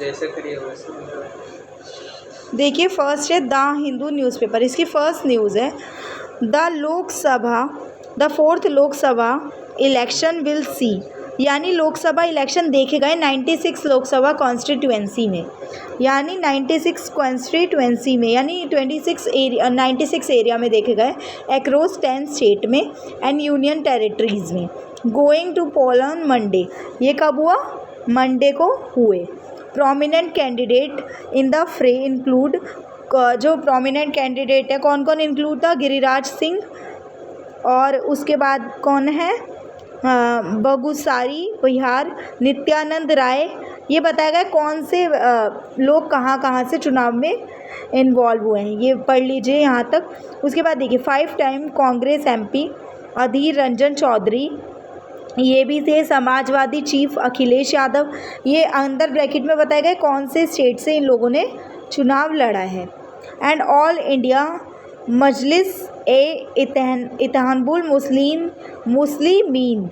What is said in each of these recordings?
जैसे करिए वैसे। देखिए फर्स्ट है द हिंदू न्यूज़पेपर, इसकी फर्स्ट न्यूज़ है the fourth Lok Sabha election will see, यानी लोकसभा इलेक्शन देखे गए 96 लोकसभा कॉन्स्टिट्यूएंसी में, यानी 96 कॉन्स्टिट्यूएंसी में, यानी 96 एरिया में देखे गए अक्रॉस 10 स्टेट में एंड यूनियन टेरिटरीज़ में। Going to poll on Monday, ये कब हुआ? मंडे को हुए। Prominent candidate in the fray include, जो प्रोमिनेंट कैंडिडेट है कौन कौन इंक्लूड था? गिरिराज सिंह, और उसके बाद कौन है? बगुसारी बिहार, नित्यानंद राय। ये बताया गया कौन से लोग कहाँ कहाँ से चुनाव में इन्वॉल्व हुए हैं, ये पढ़ लीजिए यहाँ तक। उसके बाद देखिए 5 टाइम कांग्रेस MP अधीर रंजन चौधरी, ये भी थे। समाजवादी चीफ अखिलेश यादव, ये अंदर ब्रैकेट में बताया गया कौन से स्टेट से इन लोगों ने चुनाव लड़ा है। And all India Majlis Ittehadul Muslimeen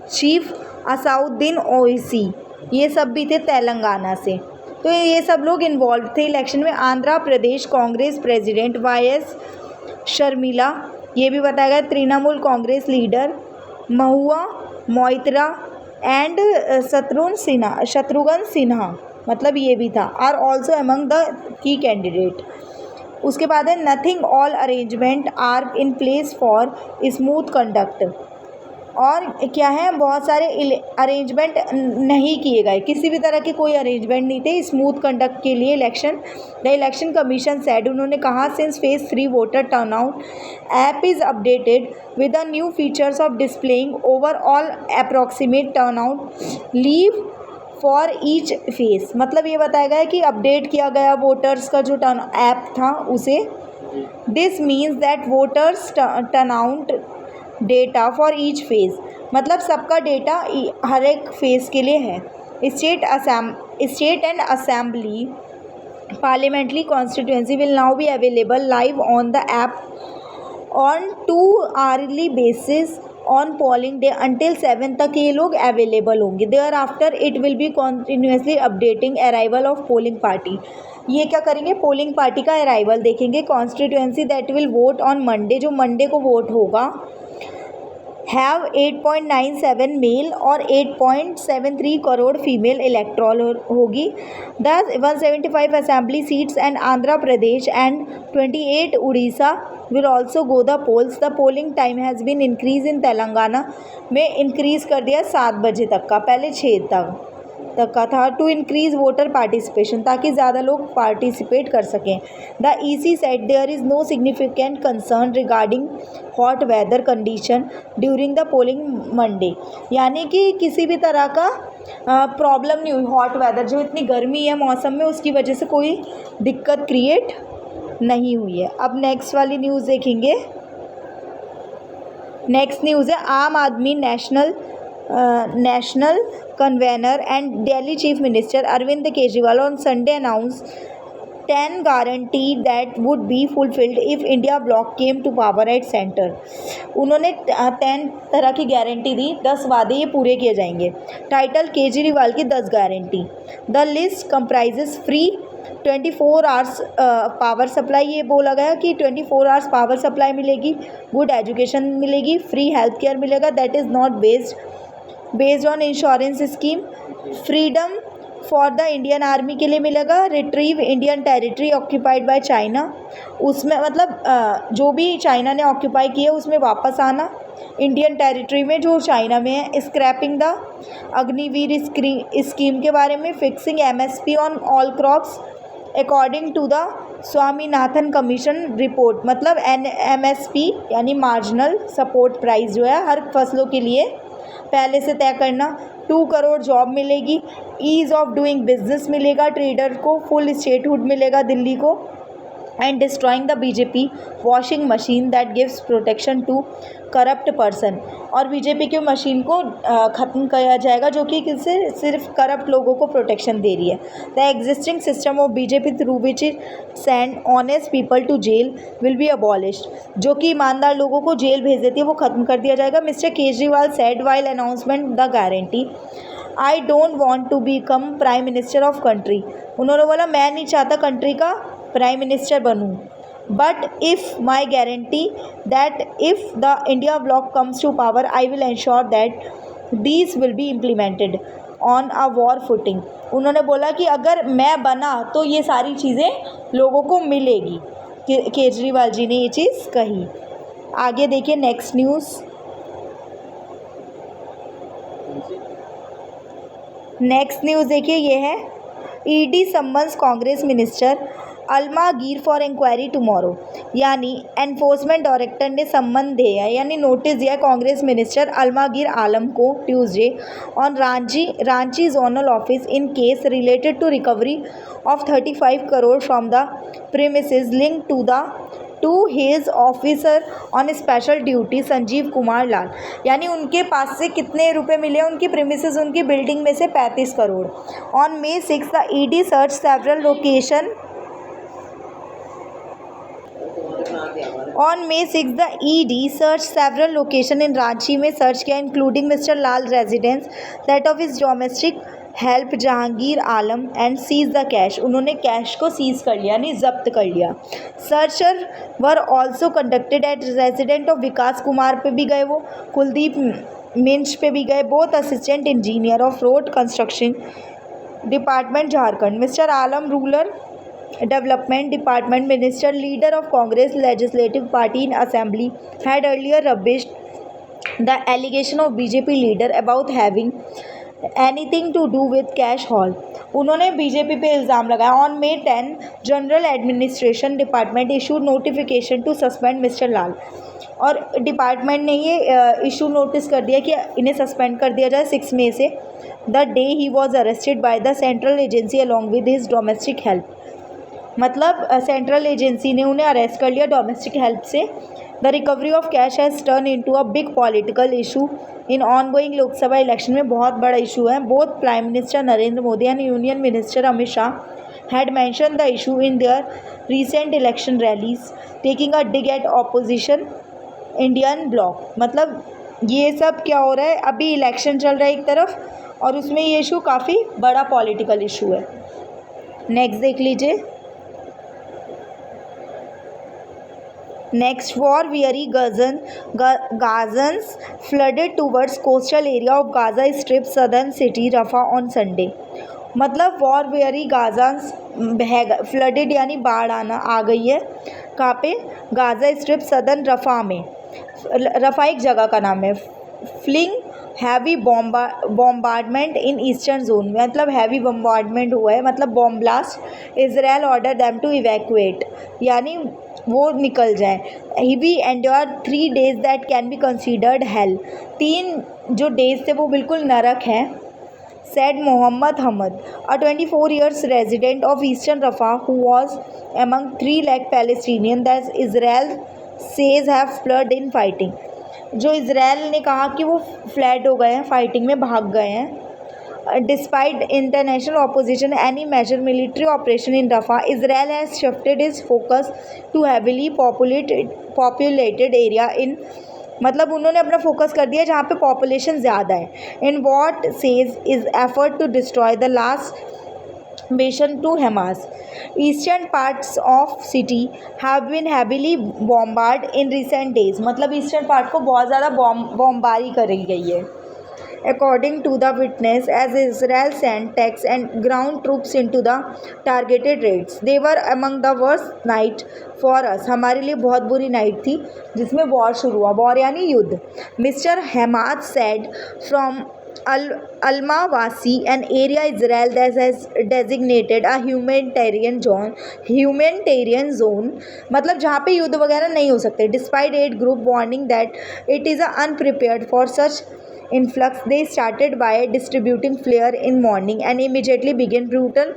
chief Asaduddin Owaisi, ये सब भी थे तेलंगाना से। तो ये सब लोग इन्वॉल्व थे इलेक्शन में। आंध्र प्रदेश कांग्रेस प्रेसिडेंट YS शर्मिला, ये भी बताया गया। तृणमूल कांग्रेस लीडर महुआ मोइत्रा एंड शत्रुघ्न सिन्हा, मतलब ये भी था, are also among the key candidate. उसके बाद है nothing all arrangement are in place for smooth conduct, और क्या है, बहुत सारे अरेंजमेंट नहीं किए गए, किसी भी तरह के कोई अरेंजमेंट नहीं थे स्मूथ कंडक्ट के लिए election. The election commission said, उन्होंने कहा since phase 3 voter turnout app is updated with the new features of displaying overall approximate turnout leave for each phase, मतलब ये बताया गया कि अपडेट किया गया वोटर्स का जो टर्न ऐप था उसे। This means that voters turnout data for each phase, मतलब सबका डेटा हर एक फेज़ के लिए है। State and assembly parliamentary constituency will now be available live on the app on 2 hourly basis on polling day until 7 तक ये लोग अवेलेबल होंगे। Thereafter it will be continuously updating arrival of polling party, ये क्या करेंगे? Polling party का arrival देखेंगे। Constituency that will vote on Monday, जो मंडे को वोट होगा, हैव 8.97 मेल और 8.73 करोड़ फीमेल इलेक्ट्रॉल होगी। The 175 assembly seats and Andhra Pradesh and 28 Orissa will also go the polls. The polling time has been increase in Telangana में increase कर दिया 7 बजे तक का, पहले 6 तक का था, टू इंक्रीज़ वोटर पार्टिसिपेशन, ताकि ज़्यादा लोग पार्टिसिपेट कर सकें। The EC said there is no significant concern regarding hot weather condition during the polling Monday, यानी कि किसी भी तरह का प्रॉब्लम नहीं हुई। हॉट वेदर, जो इतनी गर्मी है मौसम में, उसकी वजह से कोई दिक्कत क्रिएट नहीं हुई है। अब नेक्स्ट वाली न्यूज़ देखेंगे। नेक्स्ट न्यूज़ है Aam Aadmi national convenor and Delhi chief minister Arvind Kejriwal on Sunday announce 10 guarantee that would be fulfilled if India bloc came to power at centre. उन्होंने 10 तरह की गारंटी दी, 10 वादे ये पूरे किए जाएंगे। टाइटल केजरीवाल की 10 guarantee. The list comprises free 24 hours power supply, ये बोला गया कि 24 आवर्स पावर सप्लाई मिलेगी, गुड एजुकेशन मिलेगी, फ्री हेल्थ केयर मिलेगा that is not based on insurance scheme, freedom for the Indian army के लिए मिलेगा, retrieve Indian territory occupied by China, उसमें मतलब जो भी चाइना ने ऑक्यूपाई किया उसमें वापस आना इंडियन टेरिटरी में जो चाइना में है, स्क्रैपिंग द अग्निवीर स्कीम के बारे में, fixing MSP on all crops according to the Swaminathan commission report, मतलब MSP यानी मार्जिनल सपोर्ट प्राइस जो है हर फसलों के लिए पहले से तय करना। 2 करोड़ जॉब मिलेगी, ईज़ ऑफ डूइंग बिजनेस मिलेगा, ट्रेडर को फुल स्टेटहुड मिलेगा दिल्ली को, and destroying the BJP washing machine that gives protection to corrupt person, और BJP की मशीन को ख़त्म किया जाएगा जो कि किससे सिर्फ करप्ट लोगों को प्रोटेक्शन दे रही है। The existing system of BJP through which send honest people to jail will be abolished, जो कि ईमानदार लोगों को जेल भेज देती है वो ख़त्म कर दिया जाएगा। Mister Kejriwal said while announcement the guarantee I don't want to become prime minister of country, उन्होंने बोला मैं नहीं चाहता कंट्री का प्राइम मिनिस्टर बनूँ, but if my guarantee that if the India bloc comes to power I will ensure that these will be implemented on a war footing, उन्होंने बोला कि अगर मैं बना तो ये सारी चीज़ें लोगों को मिलेगी। केजरीवाल जी ने ये चीज़ कही। आगे देखिए नेक्स्ट न्यूज़। नेक्स्ट न्यूज़ देखिए, ये है ED summons Congress minister Alamgir for inquiry tomorrow, यानी एनफोर्समेंट डायरेक्टर ने सम्मन दिया यानी नोटिस दिया कांग्रेस मिनिस्टर अलमागीर आलम को Tuesday on Ranchi zonal office in case related to recovery of 35 crore from the premises link to his officer on special duty Sanjeev Kumar Lal, यानी उनके पास से कितने रुपए मिले उनकी प्रीमिसेस उनकी बिल्डिंग में से 35 crore. On May 6 the ED search several location On May 6, the ED searched several locations in Ranchi में सर्च किया including Mr. Lal residence, that of his domestic help Jahangir Alam and seize the cash, उन्होंने cash को seize कर लिया यानी जब्त कर लिया। Searches were also conducted at resident of Vikas Kumar पे भी गए, वो कुलदीप मिंच पे भी गए, both assistant engineer of road construction department Jharkhand. Mister Alam rural Development Department Minister, leader of Congress Legislative Party in Assembly, had earlier rubbished the allegation of BJP leader about having anything to do with cash haul, उन्होंने BJP पे इल्ज़ाम लगाया। On May 10 general administration department issue notification to suspend mister Lal, और department ने ये issue notice कर दिया कि इन्हें सस्पेंड कर दिया जाए 6 मई से, the day he was arrested by the central agency along with his domestic help, मतलब सेंट्रल एजेंसी ने उन्हें अरेस्ट कर लिया डोमेस्टिक हेल्प से। The recovery of cash has turn into a big political issue in ongoing Lok Sabha election में बहुत बड़ा issue है। Both prime minister Narendra Modi and union minister Amit Shah had mention the issue in their recent election rallies taking a dig eight opposition Indian block, मतलब ये सब क्या हो रहा है, अभी इलेक्शन चल रहा है एक तरफ और उसमें ये इशू काफ़ी बड़ा पॉलिटिकल इशू है। नेक्स्ट देख लीजिए। Next, war-weary Gazans flooded towards coastal area of Gaza Strip southern city Rafah on Sunday, मतलब war-weary Gazans flooded यानी बाढ़ आ गई है कहाँ पे, गाज़ा स्ट्रिप सदर्न रफ़ा में, रफ़ा एक जगह का नाम है। Fleeing heavy bombardment in eastern zone, मतलब हैवी बॉम्बार्डमेंट हुआ है, मतलब bomb blast. Israel order them to evacuate, यानी वो निकल जाए। He we endure 3 days that can be considered hell, 3 जो डेज थे वो बिल्कुल नरक हैं। said Mohammed Hamad, a 24 years resident of eastern Rafah who was among 3 lakh Palestinians that Israel says have fled in fighting, जो Israel ने कहा कि वो फ्लैड हो गए हैं, फाइटिंग में भाग गए हैं। Despite international opposition any major military operation in Rafah, Israel has shifted its focus to heavily populated area in, मतलब उन्होंने अपना फोकस कर दिया जहाँ पे पॉपुलेशन ज़्यादा है। In what says is effort to destroy the last mission to Hamas, eastern parts of city have been heavily bombard in recent days, मतलब ईस्टर्न पार्ट को बहुत ज़्यादा बॉम्बारी करी गई है। According to the witness, as Israel sent tanks and ground troops into the targeted raids, they were among the worst night for us. हमारे लिए बहुत बुरी नाइट थी जिसमें वॉर शुरू हुआ, वॉर यानी युद्ध। Mister Hamad said from Al-Mawasi, an area Israel that has designated a humanitarian zone, मतलब जहाँ पे युद्ध वगैरह नहीं हो सकते। Despite aid group warning that it is unprepared for such influx, they started by distributing flare in morning and immediately began brutal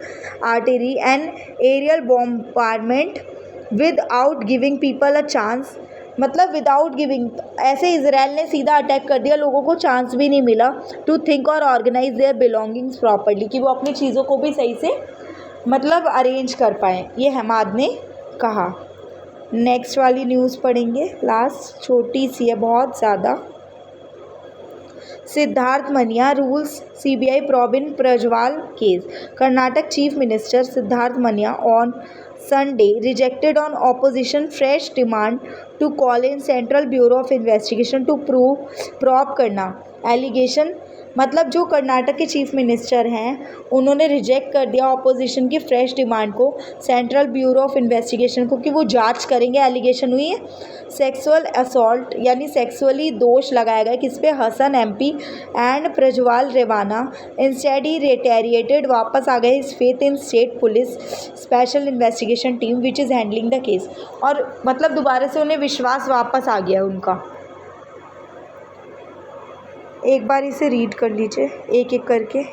artillery and aerial bombardment without giving people a chance, मतलब without giving, ऐसे Israel ने सीधा attack कर दिया, लोगों को chance भी नहीं मिला टू थिंक और ऑर्गेनाइज देयर बिलोंगिंग्स प्रॉपर्ली, कि वो अपनी चीज़ों को भी सही से मतलब अरेंज कर पाएँ, ये हमाद ने कहा। नेक्स्ट वाली न्यूज़ पढ़ेंगे, लास्ट छोटी सी है बहुत ज़्यादा। सिद्धार्थ मनिया rules CBI probe in Prajwal case. Karnataka Chief Minister Siddharth Mania on Sunday rejected on opposition fresh demand to call in Central Bureau of Investigation to probe करना allegation। मतलब जो कर्नाटक के चीफ मिनिस्टर हैं उन्होंने रिजेक्ट कर दिया opposition की fresh demand को सेंट्रल ब्यूरो ऑफ इन्वेस्टिगेशन को कि वो जांच करेंगे। एलिगेशन हुई है सेक्सुअल असॉल्ट यानी सेक्सुअली दोष लगाया गया किस पे, Hassan MP and Prajwal Revanna. Instead he reiterated, वापस आ गए his faith in state police special investigation team which is handling the case. और मतलब दोबारा से उन्हें विश्वास वापस आ गया उनका। एक बार इसे रीड कर लीजिए एक एक करके।